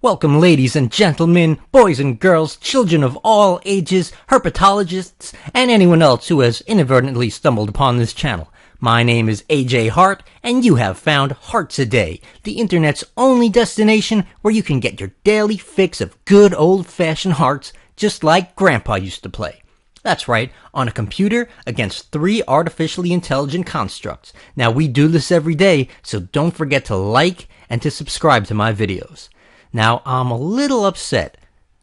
Welcome, ladies and gentlemen, boys and girls, children of all ages, herpetologists, and anyone else who has inadvertently stumbled upon this channel. My name is AJ Hart, and you have found Hearts a Day, the internet's only destination where you can get your daily fix of good old-fashioned hearts, just like Grandpa used to play. That's right, on a computer against 3 artificially intelligent constructs. Now, we do this every day, so don't forget to like and to subscribe to my videos. Now, I'm a little upset,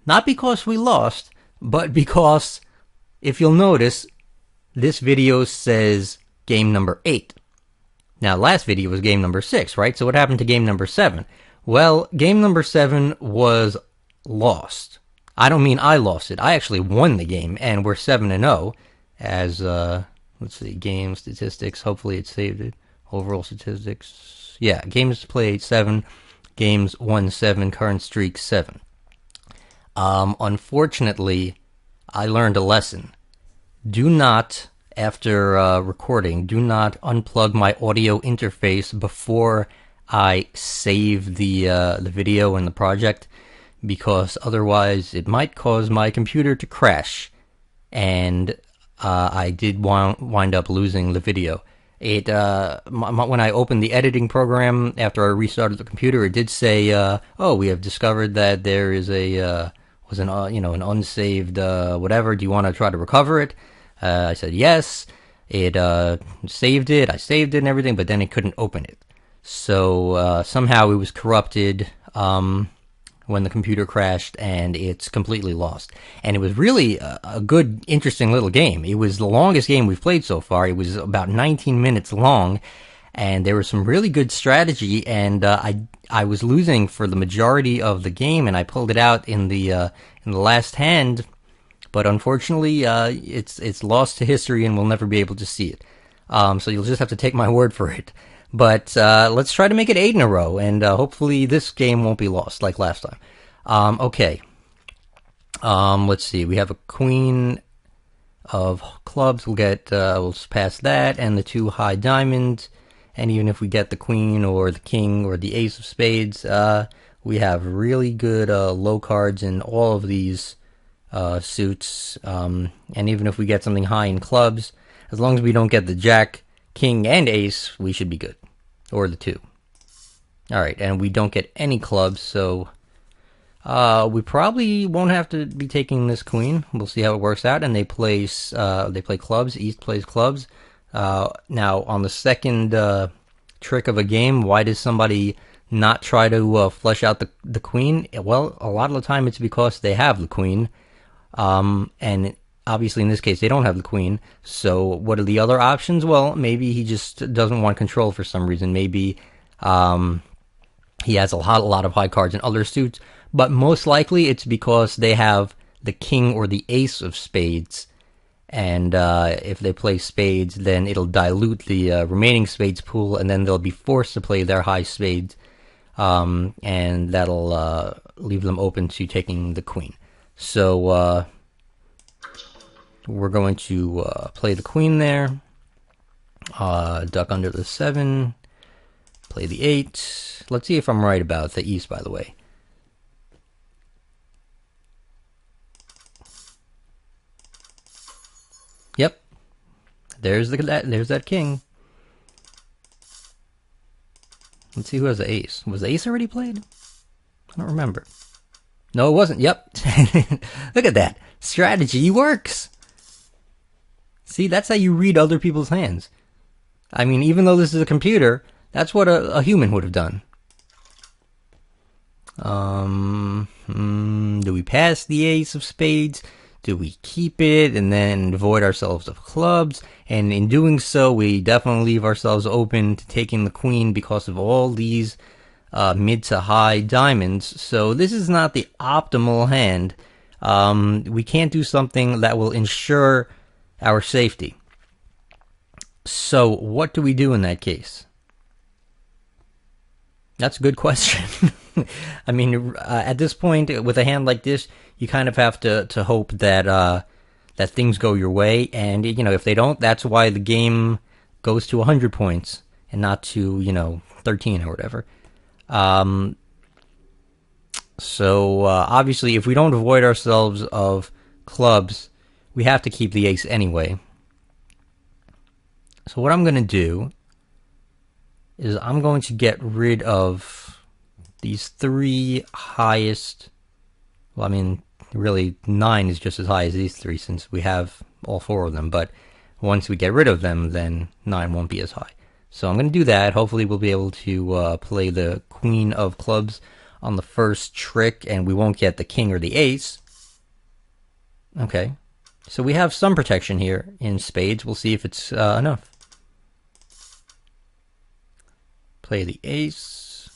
not because we lost, but because, if you'll notice, this video says game number 8. Now, last video was game number 6, right? So what happened to game number 7? Well, game number 7 was lost. I don't mean I lost it. I actually won the game, and we're 7-0 as, let's see, game statistics. Hopefully it saved it. Overall statistics. Yeah, games played 7. Games won 7, current streak 7. Unfortunately, I learned a lesson. Do not, after recording, do not unplug my audio interface before I save the video and the project, because otherwise it might cause my computer to crash, and I did wind up losing the video. It when I opened the editing program after I restarted the computer, it did say, "Oh, we have discovered that there is an unsaved whatever. Do you want to try to recover it?" I said yes. It saved it. I saved it and everything, but then it couldn't open it. So somehow it was corrupted when the computer crashed, and it's completely lost. And it was really a good, interesting little game. It was the longest game we've played so far. It was about 19 minutes long, and there was some really good strategy, and I was losing for the majority of the game, and I pulled it out in the last hand, but unfortunately it's lost to history, and we'll never be able to see it. So you'll just have to take my word for it. But let's try to make it 8 in a row, and hopefully this game won't be lost like last time. Okay. Let's see. We have a queen of clubs. We'll pass that, and the 2 high diamonds. And even if we get the queen or the king or the ace of spades, we have really good low cards in all of these suits. And even if we get something high in clubs, as long as we don't get the jack, king, and ace, we should be good. Or the 2. Alright, and we don't get any clubs, so we probably won't have to be taking this queen. We'll see how it works out. And they play clubs. East plays clubs. Now, on the second trick of a game, why does somebody not try to flush out the queen? Well, a lot of the time it's because they have the queen. And obviously, in this case, they don't have the queen. So what are the other options? Well, maybe he just doesn't want control for some reason. Maybe he has a lot of high cards in other suits. But most likely, it's because they have the king or the ace of spades. And if they play spades, then it'll dilute the remaining spades pool, and then they'll be forced to play their high spades. And that'll leave them open to taking the queen. So we're going to play the queen there, duck under the 7, play the 8. Let's see if I'm right about the east, by the way. Yep, there's that king. Let's see who has the ace. Was the ace already played? I don't remember. No, it wasn't. Yep. Look at that. Strategy works. See, that's how you read other people's hands. I mean, even though this is a computer, that's what a human would have done. Do we pass the ace of spades? Do we keep it and then devoid ourselves of clubs? And in doing so, we definitely leave ourselves open to taking the queen because of all these mid to high diamonds. So this is not the optimal hand. We can't do something that will ensure our safety. So what do we do in that case? That's a good question. I mean, at this point, with a hand like this, you kind of have to hope that that things go your way. And, you know, if they don't, that's why the game goes to 100 points and not to, 13 or whatever. So obviously, if we don't avoid ourselves of clubs, we have to keep the ace anyway. So what I'm going to do is I'm going to get rid of these three highest. Well, I mean, really, 9 is just as high as these three since we have all 4 of them. But once we get rid of them, then 9 won't be as high. So I'm going to do that. Hopefully we'll be able to play the queen of clubs on the first trick, and we won't get the king or the ace. Okay. So we have some protection here in spades. We'll see if it's enough. Play the ace.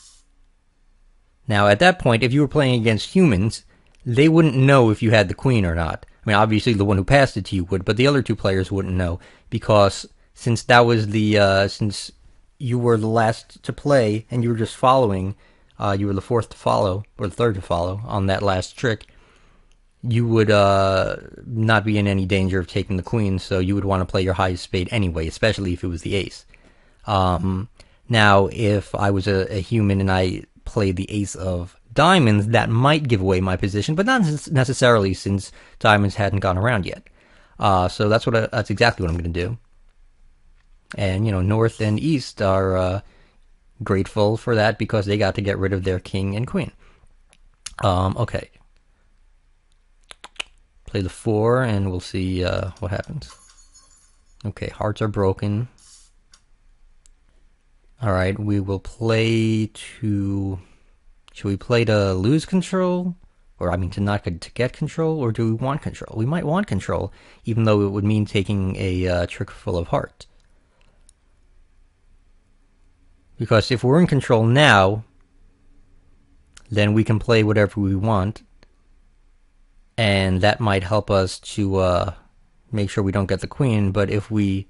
Now, at that point, if you were playing against humans, they wouldn't know if you had the queen or not. I mean, obviously the one who passed it to you would, but the other 2 players wouldn't know, because since that was the since you were the last to play and you were just following, you were the 4th to follow or the 3rd to follow on that last trick, you would not be in any danger of taking the queen. So you would want to play your highest spade anyway, especially if it was the ace. Now, if I was a human and I played the ace of diamonds, that might give away my position, but not necessarily, since diamonds hadn't gone around yet. So that's exactly what I'm going to do. And, North and East are grateful for that because they got to get rid of their king and queen. Okay. Play the 4, and we'll see what happens. Okay, hearts are broken. Alright, we will play to... Should we play to lose control? Or, I mean, to get control? Or do we want control? We might want control, even though it would mean taking a trick full of hearts. Because if we're in control now, then we can play whatever we want. And that might help us to make sure we don't get the queen. But if we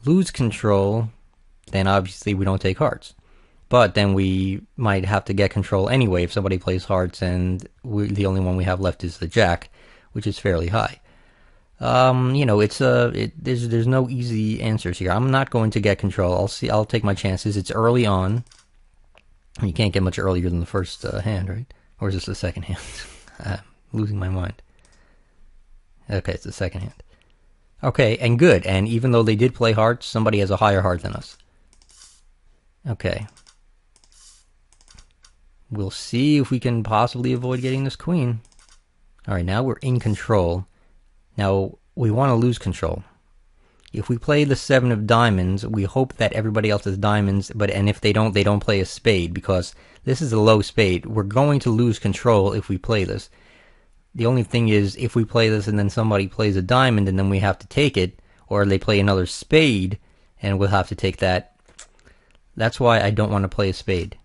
lose control, then obviously we don't take hearts. But then we might have to get control anyway if somebody plays hearts, and the only one we have left is the jack, which is fairly high. There's no easy answers here. I'm not going to get control. I'll take my chances. It's early on. You can't get much earlier than the first hand, right? Or is this the second hand? I'm losing my mind. Okay, it's the second hand. Okay, and good. And even though they did play hearts, somebody has a higher heart than us. Okay. We'll see if we can possibly avoid getting this queen. Alright, now we're in control. Now, we want to lose control. If we play the 7 of diamonds, we hope that everybody else has diamonds, and if they don't play a spade, because this is a low spade. We're going to lose control if we play this. The only thing is, if we play this and then somebody plays a diamond and then we have to take it, or they play another spade and we'll have to take that, that's why I don't want to play a spade.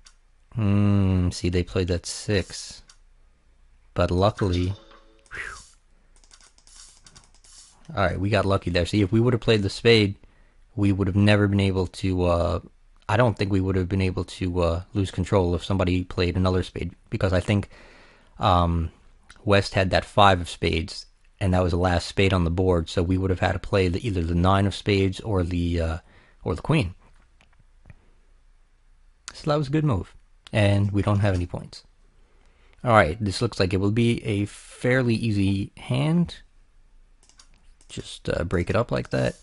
See, they played that 6. But luckily... Alright, we got lucky there. See, if we would have played the spade, we would have never been able to... I don't think we would have been able to lose control if somebody played another spade. Because I think West had that 5 of spades, and that was the last spade on the board, so we would have had to play either the 9 of spades or the queen. So that was a good move. And we don't have any points. Alright, this looks like it will be a fairly easy hand. Just break it up like that.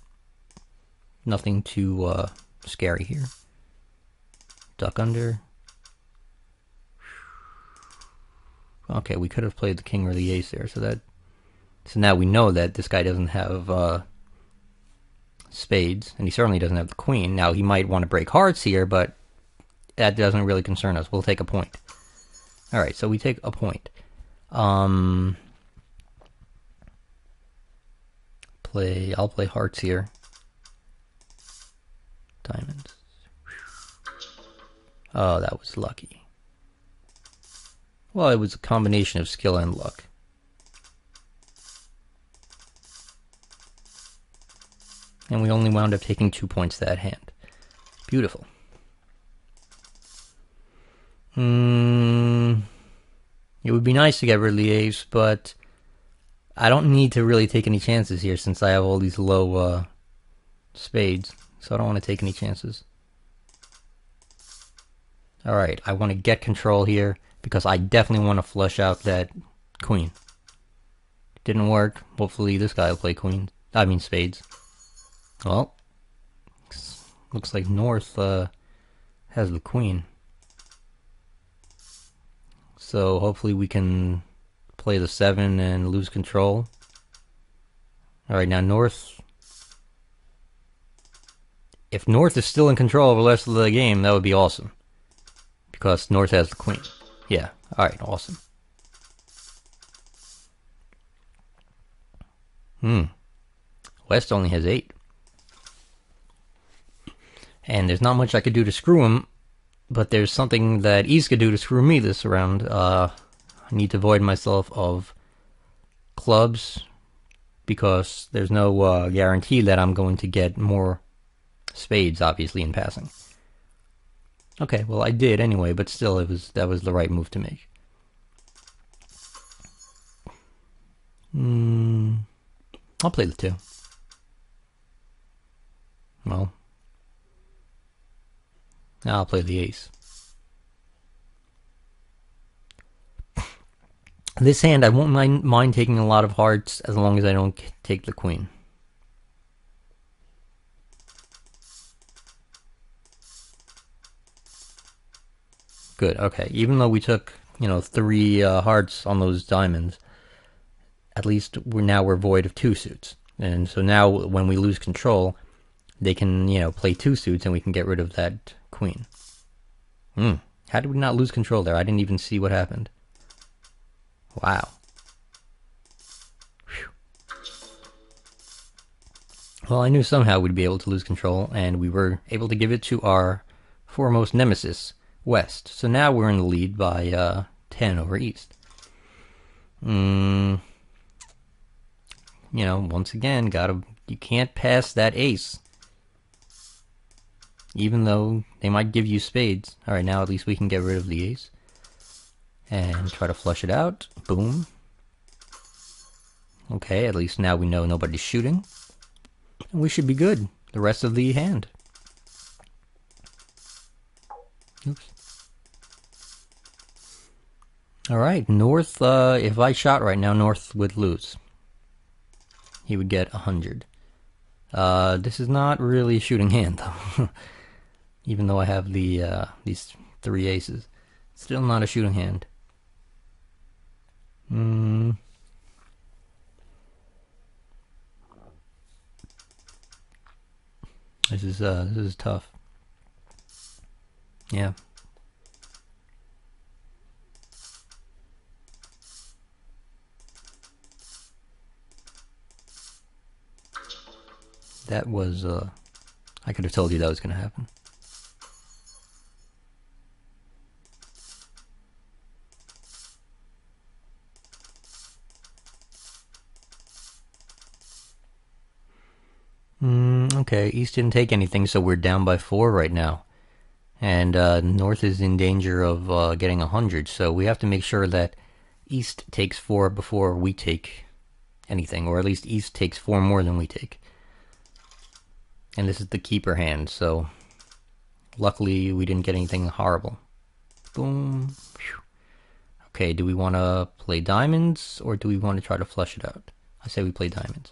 Nothing too scary here. Duck under. Okay, we could have played the king or the ace there, so now we know that this guy doesn't have spades, and he certainly doesn't have the queen. Now, he might want to break hearts here, but that doesn't really concern us. We'll take a point. Alright, so we take a point. I'll play hearts here. Diamonds. Oh, that was lucky. Well, it was a combination of skill and luck. And we only wound up taking 2 points that hand. Beautiful. It would be nice to get rid of the ace, but I don't need to really take any chances here since I have all these low spades, so I don't want to take any chances. Alright, I want to get control here. because I definitely want to flush out that queen. Didn't work. Hopefully this guy will play queen. I mean spades. Well, looks like North has the queen. So hopefully we can play the 7 and lose control. Alright, now North... If North is still in control of the rest of the game, that would be awesome. Because North has the queen. Yeah, alright, awesome. West only has 8. And there's not much I could do to screw him, but there's something that East could do to screw me this round. I need to void myself of clubs, because there's no guarantee that I'm going to get more spades, obviously, in passing. Okay, well I did anyway, but still that was the right move to make. I'll play the 2. Well, now I'll play the ace. This hand, I won't mind taking a lot of hearts as long as I don't take the queen. Good, okay. Even though we took, 3 hearts on those diamonds, at least we're void of 2 suits. And so now when we lose control, they can, play 2 suits and we can get rid of that queen. How did we not lose control there? I didn't even see what happened. Wow. Whew. Well, I knew somehow we'd be able to lose control, and we were able to give it to our foremost nemesis, West. So now we're in the lead by 10 over East. Once again, you can't pass that ace. Even though they might give you spades. Alright, now at least we can get rid of the ace. And try to flush it out. Boom. Okay, at least now we know nobody's shooting. And we should be good the rest of the hand. Oops. Alright, North, if I shot right now, North would lose. He would get 100. This is not really a shooting hand, though. Even though I have these 3 aces. Still not a shooting hand. This is tough. Yeah. That was I could have told you that was going to happen. Okay, East didn't take anything, so we're down by 4 right now. And North is in danger of getting 100, so we have to make sure that East takes 4 before we take anything, or at least East takes 4 more than we take. And this is the keeper hand, so luckily we didn't get anything horrible. Boom. Whew. Okay, do we want to play diamonds, or do we want to try to flush it out? I say we play diamonds.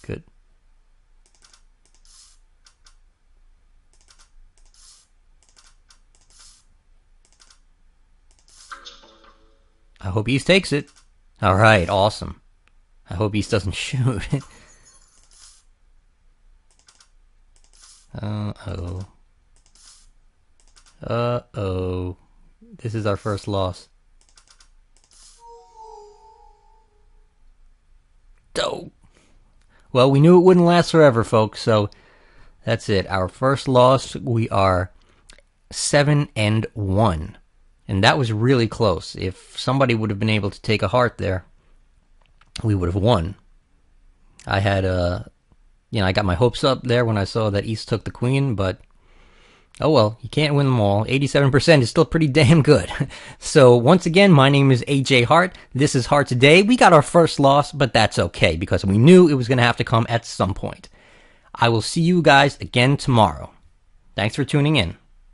Good. I hope East takes it. Alright, awesome. I hope East doesn't shoot. Uh-oh. Uh-oh. This is our first loss. Oh. Well, we knew it wouldn't last forever, folks, so that's it. Our first loss, we are 7-1. And that was really close. If somebody would have been able to take a heart there, we would have won. I had I got my hopes up there when I saw that East took the queen, but oh well, you can't win them all. 87% is still pretty damn good. So once again, my name is AJ Hart. This is Hart Today. We got our first loss, but that's okay because we knew it was going to have to come at some point. I will see you guys again tomorrow. Thanks for tuning in.